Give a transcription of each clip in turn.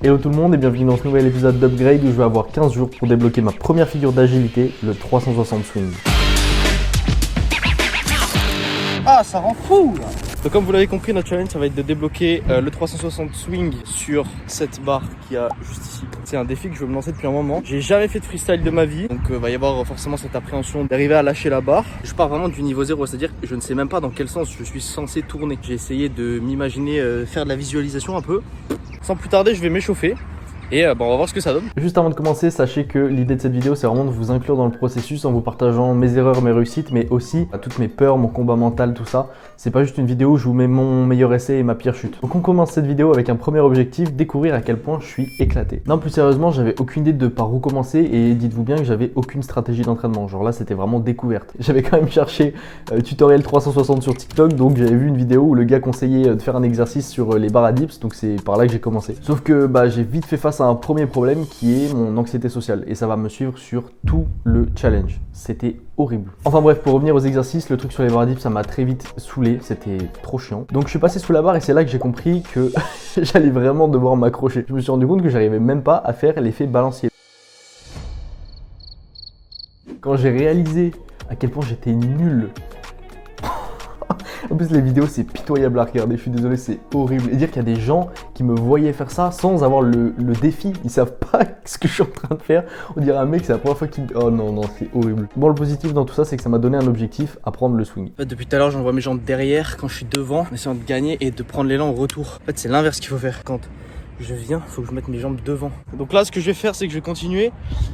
Hello tout le monde et bienvenue dans ce nouvel épisode d'Upgrade où je vais avoir 15 jours pour débloquer ma première figure d'agilité, le 360 Swing. Ah, ça rend fou là. Donc comme vous l'avez compris, notre challenge ça va être de débloquer le 360 Swing sur cette barre qu'il y a juste ici. C'est un défi que je veux me lancer depuis un moment. J'ai jamais fait de freestyle de ma vie, donc va y avoir forcément cette appréhension d'arriver à lâcher la barre. Je pars vraiment du niveau 0, c'est-à-dire que je ne sais même pas dans quel sens je suis censé tourner. J'ai essayé de m'imaginer faire de la visualisation un peu. Sans plus tarder, je vais m'échauffer. Et on va voir ce que ça donne. Juste avant de commencer, sachez que l'idée de cette vidéo c'est vraiment de vous inclure dans le processus en vous partageant mes erreurs, mes réussites, mais aussi toutes mes peurs, mon combat mental, tout ça. C'est pas juste une vidéo où je vous mets mon meilleur essai et ma pire chute. Donc on commence cette vidéo avec un premier objectif, découvrir à quel point je suis éclaté. Non, plus sérieusement, j'avais aucune idée de par où commencer et dites-vous bien que j'avais aucune stratégie d'entraînement. Genre là c'était vraiment découverte. J'avais quand même cherché tutoriel 360 sur TikTok, donc j'avais vu une vidéo où le gars conseillait de faire un exercice sur les barres à dips, donc c'est par là que j'ai commencé. Sauf que j'ai vite fait face à un premier problème qui est mon anxiété sociale et ça va me suivre sur tout le challenge. C'était horrible. Enfin bref, pour revenir aux exercices, le truc sur les barres à dips ça m'a très vite saoulé, c'était trop chiant. Donc je suis passé sous la barre et c'est là que j'ai compris que j'allais vraiment devoir m'accrocher. Je me suis rendu compte que j'arrivais même pas à faire l'effet balancier. Quand j'ai réalisé à quel point j'étais nul. En plus les vidéos c'est pitoyable à regarder, je suis désolé, c'est horrible. Et dire qu'il y a des gens qui me voyaient faire ça sans avoir le défi, ils savent pas ce que je suis en train de faire. On dirait un mec, c'est la première fois qu'il... Oh non, c'est horrible. Bon, le positif dans tout ça c'est que ça m'a donné un objectif, apprendre le swing. En fait, depuis tout à l'heure j'envoie mes jambes derrière quand je suis devant, en essayant de gagner et de prendre l'élan au retour. En fait c'est l'inverse qu'il faut faire. Quand je viens, il faut que je mette mes jambes devant. Donc là ce que je vais faire c'est que je vais continuer.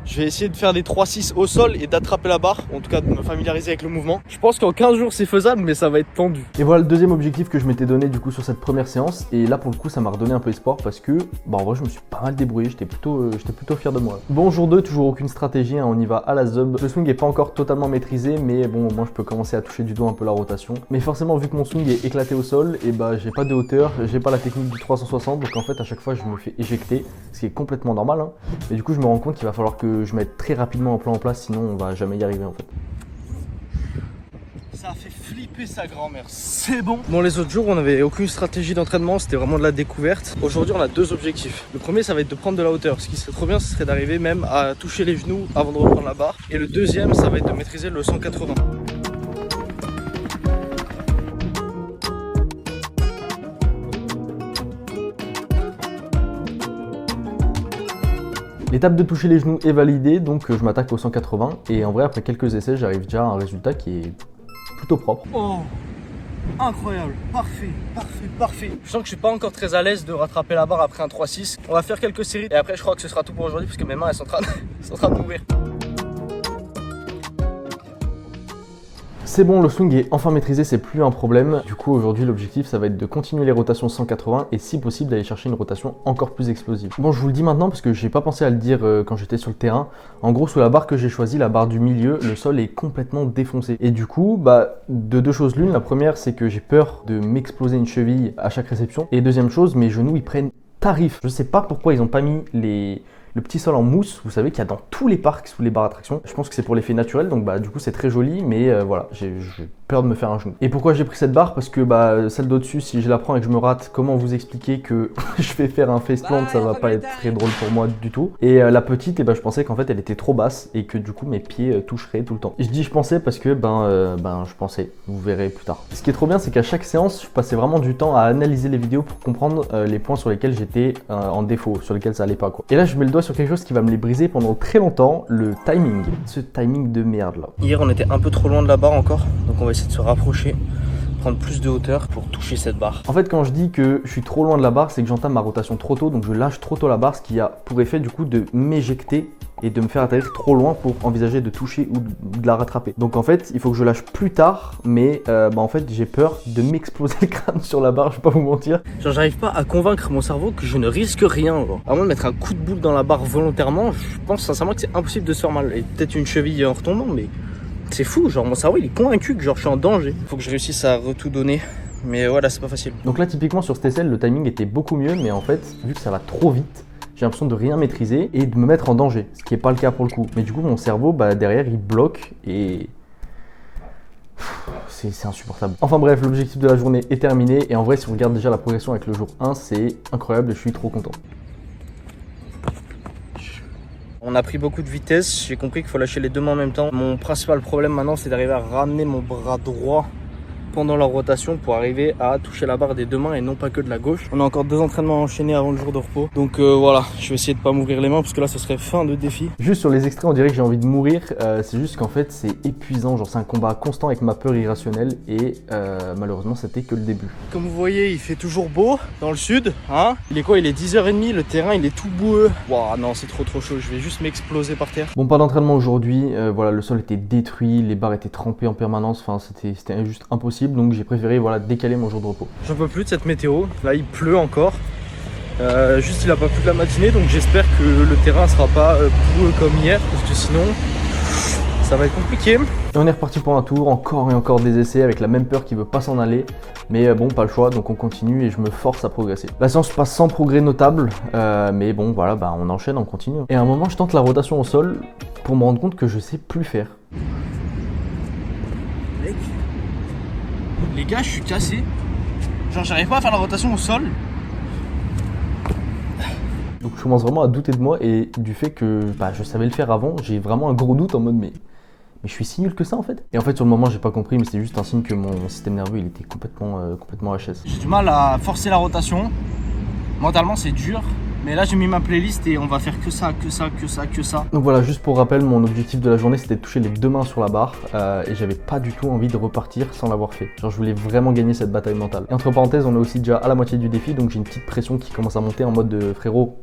Je vais essayer de faire des 3-6 au sol et d'attraper la barre, en tout cas de me familiariser avec le mouvement. Je pense qu'en 15 jours c'est faisable mais ça va être tendu. Et voilà le deuxième objectif que je m'étais donné du coup sur cette première séance. Et là pour le coup ça m'a redonné un peu espoir parce que en vrai je me suis pas mal débrouillé, j'étais plutôt fier de moi. Bon, jour 2, toujours aucune stratégie, hein, on y va à la zub. Le swing est pas encore totalement maîtrisé mais bon moi je peux commencer à toucher du doigt un peu la rotation. Mais forcément vu que mon swing est éclaté au sol, et j'ai pas de hauteur, j'ai pas la technique du 360, donc en fait à chaque fois je me fais éjecter. Ce qui est complètement normal, hein. Et du coup je me rends compte qu'il va falloir que je mette très rapidement un plan en place, sinon on va jamais y arriver en fait. Ça a fait flipper sa grand-mère, c'est bon. Bon, les autres jours on n'avait aucune stratégie d'entraînement, c'était vraiment de la découverte. Aujourd'hui on a deux objectifs. Le premier ça va être de prendre de la hauteur, ce qui serait trop bien ce serait d'arriver même à toucher les genoux avant de reprendre la barre. Et le deuxième ça va être de maîtriser le 180. L'étape de toucher les genoux est validée, donc je m'attaque au 180 et en vrai après quelques essais j'arrive déjà à un résultat qui est plutôt propre. Oh, incroyable, parfait. Je sens que je suis pas encore très à l'aise de rattraper la barre après un 3-6. On va faire quelques séries et après je crois que ce sera tout pour aujourd'hui parce que mes mains elles sont en train de mourir. C'est bon, le swing est enfin maîtrisé, c'est plus un problème. Du coup aujourd'hui l'objectif ça va être de continuer les rotations 180 et si possible d'aller chercher une rotation encore plus explosive. Bon, je vous le dis maintenant parce que j'ai pas pensé à le dire quand j'étais sur le terrain. En gros sous la barre que j'ai choisie, la barre du milieu, le sol est complètement défoncé. Et du coup de deux choses l'une, la première c'est que j'ai peur de m'exploser une cheville à chaque réception. Et deuxième chose, mes genoux ils prennent tarif. Je sais pas pourquoi ils ont pas mis le petit sol en mousse, vous savez qu'il y a dans tous les parcs sous les barres d'attraction. Je pense que c'est pour l'effet naturel, donc du coup c'est très joli, mais voilà, j'ai peur de me faire un genou. Et pourquoi j'ai pris cette barre? Parce que celle d'au-dessus, si je la prends et que je me rate, comment vous expliquer que je vais faire un face plant, ça va pas être très drôle pour moi du tout. Et la petite, je pensais qu'en fait elle était trop basse et que du coup mes pieds toucheraient tout le temps. Et je dis je pensais parce que je pensais, vous verrez plus tard. Ce qui est trop bien, c'est qu'à chaque séance, je passais vraiment du temps à analyser les vidéos pour comprendre les points sur lesquels j'étais en défaut, sur lesquels ça allait pas quoi. Et là je mets le doigt sur quelque chose qui va me les briser pendant très longtemps, le timing. Ce timing de merde là. Hier on était un peu trop loin de la barre encore, donc on va essayer de se rapprocher, prendre plus de hauteur pour toucher cette barre. En fait quand je dis que je suis trop loin de la barre, c'est que j'entame ma rotation trop tôt, donc je lâche trop tôt la barre, ce qui a pour effet du coup de m'éjecter et de me faire atterrir trop loin pour envisager de toucher ou de la rattraper. Donc en fait il faut que je lâche plus tard, mais en fait j'ai peur de m'exploser le crâne sur la barre, je vais pas vous mentir. Genre j'arrive pas à convaincre mon cerveau que je ne risque rien, genre. À moins de mettre un coup de boule dans la barre volontairement, je pense sincèrement que c'est impossible de se faire mal. Et peut-être une cheville en retombant, mais c'est fou, genre mon cerveau il est convaincu que genre je suis en danger. Faut que je réussisse à tout donner. Mais voilà, c'est pas facile. Donc là typiquement sur cet essai le timing était beaucoup mieux, mais en fait vu que ça va trop vite, j'ai l'impression de rien maîtriser et de me mettre en danger, ce qui n'est pas le cas pour le coup. Mais du coup mon cerveau derrière il bloque et c'est insupportable. Enfin bref, l'objectif de la journée est terminé et en vrai si on regarde déjà la progression avec le jour 1, c'est incroyable et je suis trop content. On a pris beaucoup de vitesse, j'ai compris qu'il faut lâcher les deux mains en même temps. Mon principal problème maintenant, c'est d'arriver à ramener mon bras droit pendant la rotation pour arriver à toucher la barre des deux mains et non pas que de la gauche. On a encore 2 entraînements enchaînés avant le jour de repos. Donc voilà, je vais essayer de pas m'ouvrir les mains parce que là ce serait fin de défi. Juste sur les extraits, on dirait que j'ai envie de mourir. C'est juste qu'en fait c'est épuisant, genre c'est un combat constant avec ma peur irrationnelle et malheureusement c'était que le début. Comme vous voyez, il fait toujours beau dans le sud, hein. Il est quoi? Il est 10h30, le terrain il est tout boueux. Waouh, non, c'est trop chaud, je vais juste m'exploser par terre. Bon, pas d'entraînement aujourd'hui, voilà, le sol était détruit, les barres étaient trempées en permanence, enfin c'était juste impossible. Donc j'ai préféré voilà, décaler mon jour de repos. J'en peux plus de cette météo, là il pleut encore. Juste il a pas plu de la matinée, donc j'espère que le terrain sera pas boueux comme hier, parce que sinon ça va être compliqué. Et on est reparti pour un tour, encore et encore des essais avec la même peur qui veut pas s'en aller. Mais bon, pas le choix, donc on continue et je me force à progresser. La séance passe sans progrès notable, mais bon voilà, bah, on enchaîne, on continue. Et à un moment je tente la rotation au sol pour me rendre compte que je sais plus faire. Mec, les gars, je suis cassé. Genre j'arrive pas à faire la rotation au sol. Donc je commence vraiment à douter de moi et du fait que bah, je savais le faire avant, j'ai vraiment un gros doute en mode mais je suis si nul que ça en fait. Et en fait sur le moment j'ai pas compris, mais c'était juste un signe que mon système nerveux il était complètement HS. J'ai du mal à forcer la rotation. Mentalement c'est dur. Mais là j'ai mis ma playlist et on va faire que ça. Donc voilà, juste pour rappel, mon objectif de la journée c'était de toucher les deux mains sur la barre et j'avais pas du tout envie de repartir sans l'avoir fait. Genre je voulais vraiment gagner cette bataille mentale. Et entre parenthèses, on est aussi déjà à la moitié du défi, donc j'ai une petite pression qui commence à monter en mode de frérot,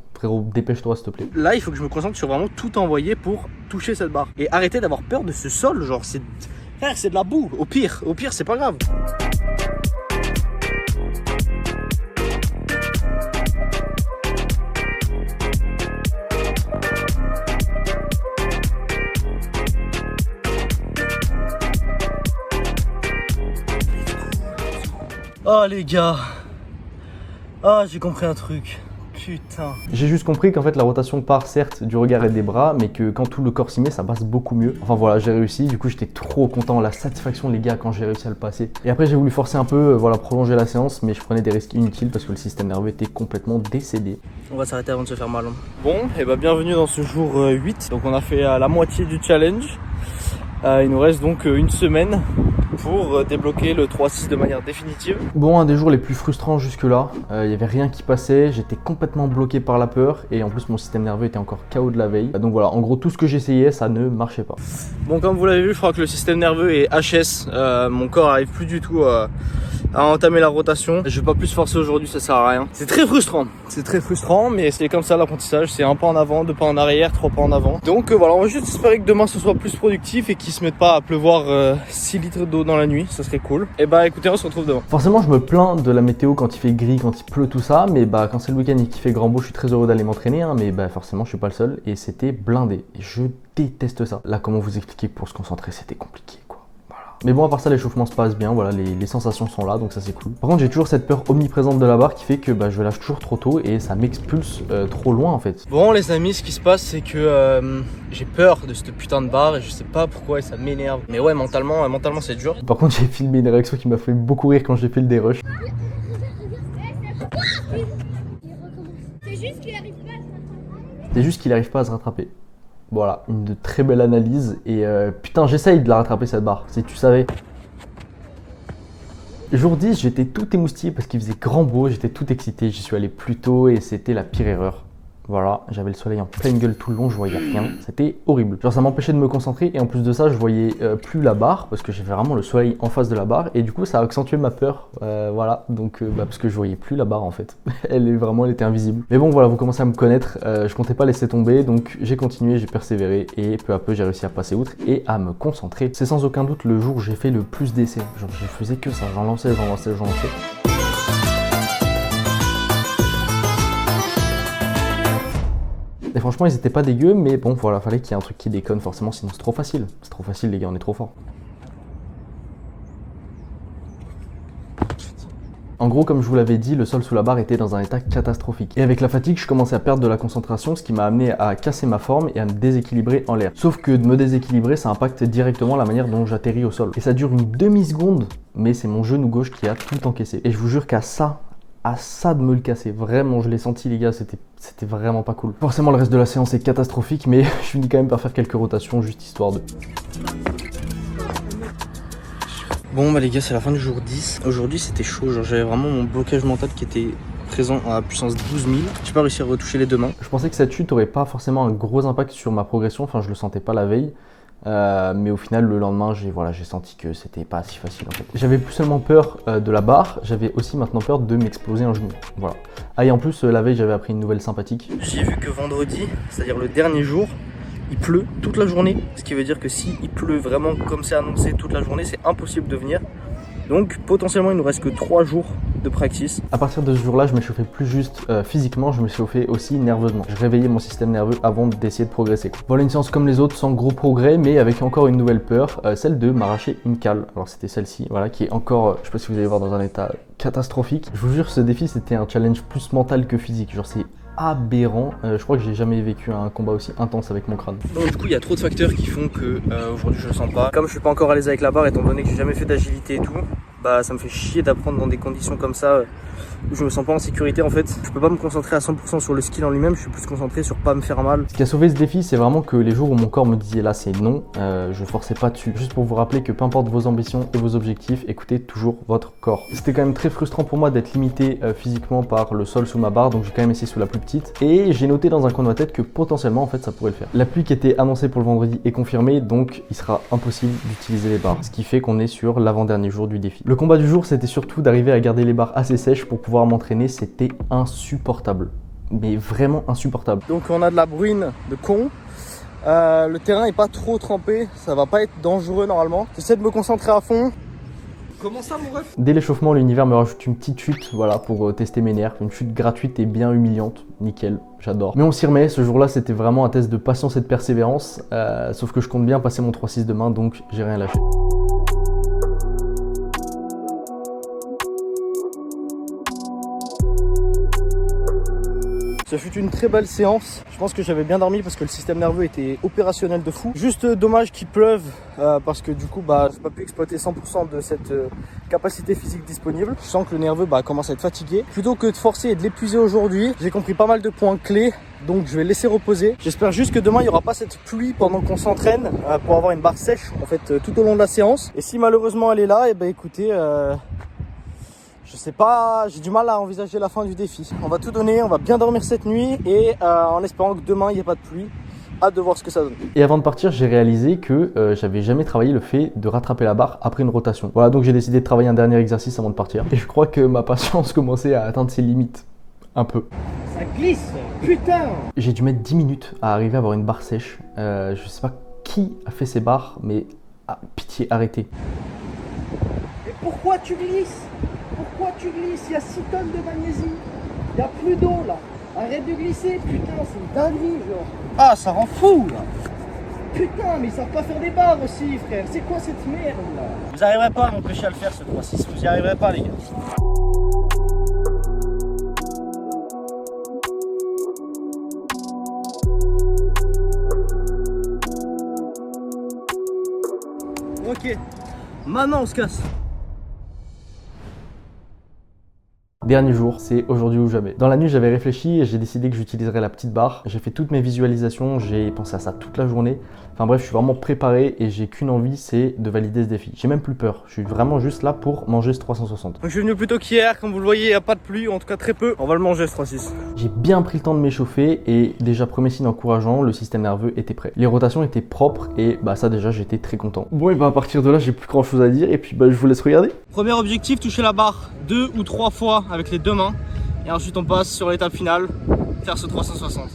dépêche-toi s'il te plaît. Là il faut que je me concentre sur vraiment tout envoyer pour toucher cette barre. Et arrêter d'avoir peur de ce sol, genre c'est de la boue. Au pire c'est pas grave. Oh les gars, j'ai compris un truc, putain. J'ai juste compris qu'en fait la rotation part certes du regard et des bras, mais que quand tout le corps s'y met, ça passe beaucoup mieux. Enfin voilà, j'ai réussi, du coup j'étais trop content, la satisfaction les gars quand j'ai réussi à le passer. Et après j'ai voulu forcer un peu, voilà, prolonger la séance, mais je prenais des risques inutiles parce que le système nerveux était complètement décédé. On va s'arrêter avant de se faire mal. Bon, et bah bienvenue dans ce jour 8, donc on a fait la moitié du challenge. Il nous reste donc une semaine pour débloquer le 3-6 de manière définitive. Bon, un des jours les plus frustrants jusque là, il n'y avait rien qui passait, j'étais complètement bloqué par la peur et en plus mon système nerveux était encore KO de la veille. Donc voilà, en gros tout ce que j'essayais ça ne marchait pas. Bon, comme vous l'avez vu, je crois que le système nerveux est HS, mon corps arrive plus du tout à entamer la rotation. Je vais pas plus forcer aujourd'hui, ça sert à rien. C'est très frustrant, mais c'est comme ça l'apprentissage, c'est un pas en avant, 2 pas en arrière, 3 pas en avant. Donc voilà, on va juste espérer que demain ce soit plus productif et qu'il se mette pas à pleuvoir 6 litres d'eau dans la nuit, ça serait cool. Et bah écoutez, on se retrouve demain. Forcément je me plains de la météo quand il fait gris, quand il pleut, tout ça, mais bah quand c'est le week-end et qu'il fait grand beau, je suis très heureux d'aller m'entraîner, hein, mais bah forcément je suis pas le seul et c'était blindé. Et je déteste ça. Là, comment vous expliquer que pour se concentrer c'était compliqué quoi. Mais bon, à part ça, l'échauffement se passe bien, voilà, les sensations sont là, donc ça c'est cool. Par contre, j'ai toujours cette peur omniprésente de la barre qui fait que bah, je lâche toujours trop tôt et ça m'expulse trop loin en fait. Bon les amis, ce qui se passe c'est que j'ai peur de cette putain de barre et je sais pas pourquoi et ça m'énerve. Mais ouais, mentalement c'est dur. Par contre, j'ai filmé une réaction qui m'a fait beaucoup rire quand j'ai fait le dérush. C'est juste qu'il arrive pas à se rattraper. Voilà, une très belle analyse et putain j'essaye de la rattraper cette barre, si tu savais. Jour 10, j'étais tout émoustillé parce qu'il faisait grand beau, j'étais tout excité, j'y suis allé plus tôt et c'était la pire erreur. Voilà, j'avais le soleil en pleine gueule tout le long, je voyais rien, c'était horrible. Genre ça m'empêchait de me concentrer et en plus de ça, je voyais plus la barre parce que j'avais vraiment le soleil en face de la barre et du coup ça a accentué ma peur, voilà, donc parce que je voyais plus la barre en fait. Elle était invisible. Mais bon voilà, vous commencez à me connaître, je comptais pas laisser tomber, donc j'ai continué, j'ai persévéré et peu à peu j'ai réussi à passer outre et à me concentrer. C'est sans aucun doute le jour où j'ai fait le plus d'essais, genre je faisais que ça, j'en lançais. Et franchement ils étaient pas dégueux, mais bon voilà, fallait qu'il y ait un truc qui déconne forcément, sinon c'est trop facile. C'est trop facile les gars, on est trop fort. En gros, comme je vous l'avais dit, le sol sous la barre était dans un état catastrophique. Et avec la fatigue, je commençais à perdre de la concentration, ce qui m'a amené à casser ma forme et à me déséquilibrer en l'air. Sauf que de me déséquilibrer, ça impacte directement la manière dont j'atterris au sol. Et ça dure une demi-seconde, mais c'est mon genou gauche qui a tout encaissé. Et je vous jure qu'à ça, à ça de me le casser. Vraiment, je l'ai senti les gars, c'était vraiment pas cool. Forcément, le reste de la séance est catastrophique, mais je finis quand même par faire quelques rotations, juste histoire de... Bon bah les gars, c'est la fin du jour 10. Aujourd'hui c'était chaud, genre j'avais vraiment mon blocage mental qui était présent à puissance 12 000. J'ai pas réussi à retoucher les deux mains. Je pensais que cette chute aurait pas forcément un gros impact sur ma progression, enfin je le sentais pas la veille. Mais au final le lendemain j'ai senti que c'était pas si facile en fait. J'avais plus seulement peur de la barre, j'avais aussi maintenant peur de m'exploser un genou. Voilà. Ah et en plus la veille j'avais appris une nouvelle sympathique. J'ai vu que vendredi, c'est-à-dire le dernier jour, il pleut toute la journée, ce qui veut dire que si il pleut vraiment comme c'est annoncé toute la journée, c'est impossible de venir. Donc potentiellement il nous reste que 3 jours de practice. À partir de ce jour-là, je m'échauffais plus juste physiquement, je me chauffais aussi nerveusement. Je réveillais mon système nerveux avant d'essayer de progresser. Voilà une séance comme les autres, sans gros progrès, mais avec encore une nouvelle peur, celle de m'arracher une cale. Alors c'était celle-ci, voilà, qui est encore, je sais pas si vous allez voir, dans un état catastrophique. Je vous jure, ce défi c'était un challenge plus mental que physique. Genre c'est aberrant. Je crois que j'ai jamais vécu un combat aussi intense avec mon crâne. Donc du coup il y a trop de facteurs qui font que aujourd'hui je le sens pas. Comme je suis pas encore à l'aise avec la barre, étant donné que j'ai jamais fait d'agilité et tout, bah ça me fait chier d'apprendre dans des conditions comme ça où je me sens pas en sécurité en fait. Je peux pas me concentrer à 100% sur le skill en lui-même, je suis plus concentré sur pas me faire mal. Ce qui a sauvé ce défi, c'est vraiment que les jours où mon corps me disait là c'est non, je forçais pas dessus. Juste pour vous rappeler que peu importe vos ambitions et vos objectifs, écoutez toujours votre corps. C'était quand même très frustrant pour moi d'être limité physiquement par le sol sous ma barre, donc j'ai quand même essayé sous la plus petite. Et j'ai noté dans un coin de ma tête que potentiellement en fait ça pourrait le faire. La pluie qui était annoncée pour le vendredi est confirmée, donc il sera impossible d'utiliser les barres. Ce qui fait qu'on est sur l'avant-dernier jour du défi. Le combat du jour, c'était surtout d'arriver à garder les barres assez sèches pour pouvoir m'entraîner. C'était insupportable, mais vraiment insupportable. Donc on a de la bruine de con. Le terrain est pas trop trempé, ça va pas être dangereux normalement. J'essaie de me concentrer à fond. Comment ça mon ref? Dès l'échauffement, l'univers me rajoute une petite chute, voilà, pour tester mes nerfs. Une chute gratuite et bien humiliante, nickel, j'adore. Mais on s'y remet, ce jour-là c'était vraiment un test de patience et de persévérance. Sauf que je compte bien passer mon 3-6 demain, donc j'ai rien lâché. Ce fut une très belle séance. Je pense que j'avais bien dormi parce que le système nerveux était opérationnel de fou. Juste dommage qu'il pleuve parce que du coup j'ai pas pu exploiter 100% de cette capacité physique disponible. Je sens que le nerveux commence à être fatigué. Plutôt que de forcer et de l'épuiser aujourd'hui, j'ai compris pas mal de points clés. Donc je vais laisser reposer. J'espère juste que demain il n'y aura pas cette pluie pendant qu'on s'entraîne pour avoir une barre sèche en fait tout au long de la séance. Et si malheureusement elle est là, et écoutez, je sais pas, j'ai du mal à envisager la fin du défi. On va tout donner, on va bien dormir cette nuit et en espérant que demain il n'y ait pas de pluie. Hâte de voir ce que ça donne. Et avant de partir, j'ai réalisé que j'avais jamais travaillé le fait de rattraper la barre après une rotation. Voilà, donc j'ai décidé de travailler un dernier exercice avant de partir. Et je crois que ma patience commençait à atteindre ses limites. Un peu. Ça glisse, putain! J'ai dû mettre 10 minutes à arriver à avoir une barre sèche. Je sais pas qui a fait ces barres, mais pitié, arrêtez. Et pourquoi tu glisses? Pourquoi tu glisses? Il y a 6 tonnes de magnésie. Il n'y a plus d'eau là. Arrête de glisser, putain, c'est une dinguerie genre. Ah, ça rend fou là. Putain, mais ils savent pas faire des barres aussi, frère. C'est quoi cette merde là? Vous arriverez pas à m'empêcher à le faire ce 3-6. Vous y arriverez pas, les gars. Ok, maintenant on se casse. Dernier jour, c'est aujourd'hui ou jamais. Dans la nuit, j'avais réfléchi et j'ai décidé que j'utiliserais la petite barre. J'ai fait toutes mes visualisations, j'ai pensé à ça toute la journée. Enfin bref, je suis vraiment préparé et j'ai qu'une envie, c'est de valider ce défi. J'ai même plus peur, je suis vraiment juste là pour manger ce 360. Donc je suis venu plus tôt qu'hier, comme vous le voyez, il n'y a pas de pluie, en tout cas très peu. On va le manger ce 3-6. J'ai bien pris le temps de m'échauffer et déjà premier signe encourageant, le système nerveux était prêt. Les rotations étaient propres et ça déjà j'étais très content. Bon et à partir de là, j'ai plus grand chose à dire et puis je vous laisse regarder. Premier objectif, toucher la barre 2 ou 3 fois avec les deux mains. Et ensuite on passe sur l'étape finale, faire ce 360.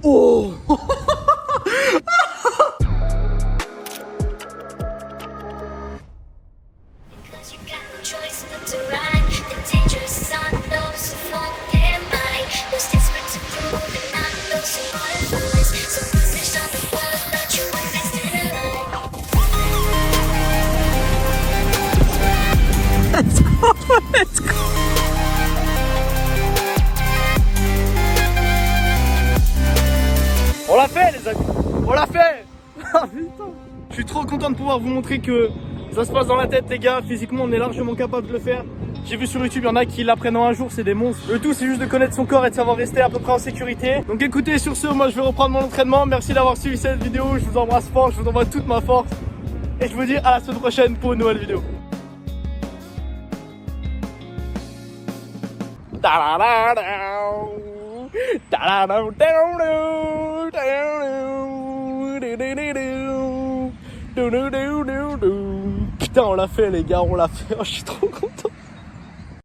Oh content de pouvoir vous montrer que ça se passe dans la tête les gars, physiquement on est largement capable de le faire. J'ai vu sur YouTube, il y en a qui l'apprennent en un jour, c'est des monstres. Le tout c'est juste de connaître son corps et de savoir rester à peu près en sécurité. Donc écoutez, sur ce, moi je vais reprendre mon entraînement. Merci d'avoir suivi cette vidéo, je vous embrasse fort, je vous envoie toute ma force. Et je vous dis à la semaine prochaine pour une nouvelle vidéo. Putain, on l'a fait les gars, on l'a fait. Oh, je suis trop content.